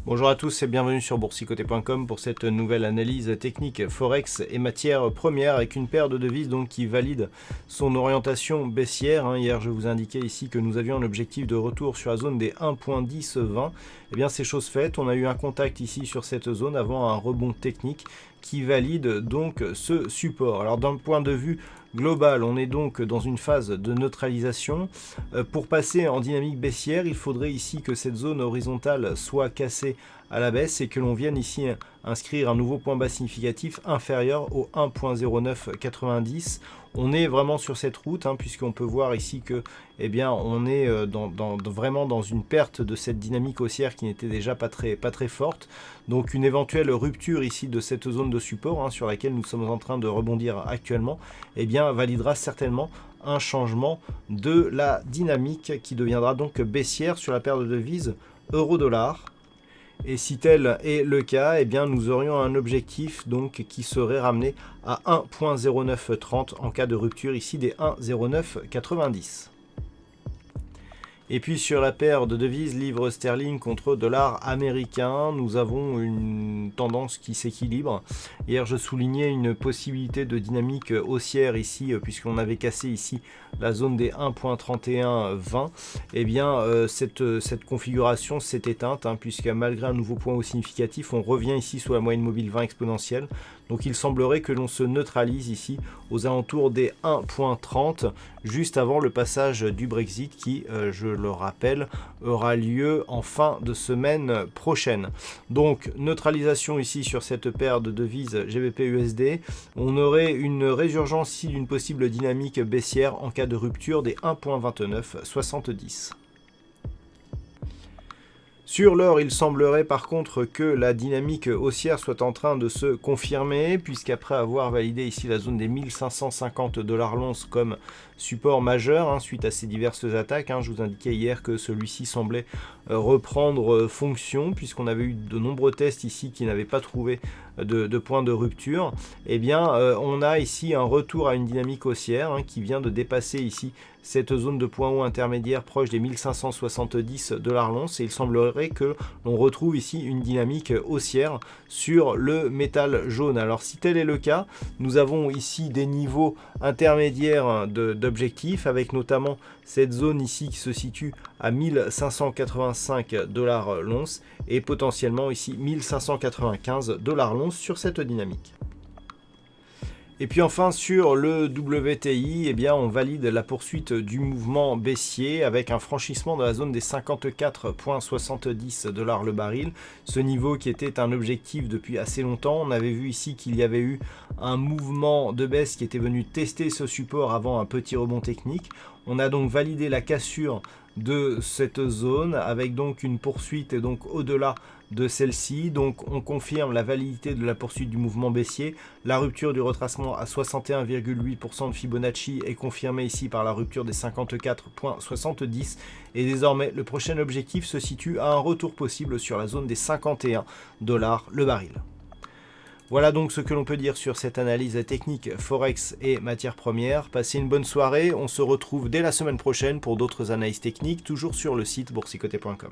Bonjour à tous et bienvenue sur boursicoté.com pour cette nouvelle analyse technique Forex et matières premières avec une paire de devises donc qui valide son orientation baissière. Hier je vous indiquais ici que nous avions un objectif de retour sur la zone des 1.1020. Et bien c'est chose faite, on a eu un contact ici sur cette zone avant un rebond technique qui valide donc ce support. Alors d'un point de vue global, on est donc dans une phase de neutralisation. Pour passer en dynamique baissière, il faudrait ici que cette zone horizontale soit cassée à la baisse et que l'on vienne ici inscrire un nouveau point bas significatif inférieur au 1.0990. On est vraiment sur cette route puisqu'on peut voir ici que on est vraiment dans une perte de cette dynamique haussière qui n'était déjà pas très forte. Donc une éventuelle rupture ici de cette zone de support sur laquelle nous sommes en train de rebondir actuellement, validera certainement un changement de la dynamique qui deviendra donc baissière sur la paire de devises euro-dollar. Et si tel est le cas, nous aurions un objectif donc qui serait ramené à 1.0930 en cas de rupture ici des 1.0990. Et puis sur la paire de devises livre sterling contre dollar américain, nous avons une tendance qui s'équilibre. Hier je soulignais une possibilité de dynamique haussière ici puisqu'on avait cassé ici la zone des 1.3120. Cette configuration s'est éteinte puisque malgré un nouveau point haut significatif, on revient ici sous la moyenne mobile 20 exponentielle. Donc il semblerait que l'on se neutralise ici aux alentours des 1.30 juste avant le passage du Brexit qui, je le rappelle, aura lieu en fin de semaine prochaine. Donc neutralisation ici sur cette paire de devises GBP-USD. On aurait une résurgence ici d'une possible dynamique baissière en cas de rupture des 1.2970. Sur l'or, il semblerait par contre que la dynamique haussière soit en train de se confirmer, puisqu'après avoir validé ici la zone des 1550 $ l'once comme support majeur, suite à ces diverses attaques, je vous indiquais hier que celui-ci semblait reprendre fonction, puisqu'on avait eu de nombreux tests ici qui n'avaient pas trouvé de point de rupture. On a ici un retour à une dynamique haussière qui vient de dépasser ici cette zone de point haut intermédiaire proche des 1570 $ l'once, et il semblerait que l'on retrouve ici une dynamique haussière sur le métal jaune. Alors si tel est le cas, nous avons ici des niveaux intermédiaires d'objectifs, avec notamment cette zone ici qui se situe à 1585 $ l'once et potentiellement ici 1595 $ l'once sur cette dynamique. Et puis enfin sur le WTI, on valide la poursuite du mouvement baissier avec un franchissement de la zone des 54,70 $ le baril. Ce niveau qui était un objectif depuis assez longtemps. On avait vu ici qu'il y avait eu un mouvement de baisse qui était venu tester ce support avant un petit rebond technique. On a donc validé la cassure de cette zone avec donc une poursuite donc au-delà de celle-ci. Donc on confirme la validité de la poursuite du mouvement baissier. La rupture du retracement à 61,8% de Fibonacci est confirmée ici par la rupture des 54,70 et désormais le prochain objectif se situe à un retour possible sur la zone des 51 $ le baril. Voilà donc ce que l'on peut dire sur cette analyse technique Forex et matières premières. Passez une bonne soirée, on se retrouve dès la semaine prochaine pour d'autres analyses techniques, toujours sur le site boursicoté.com.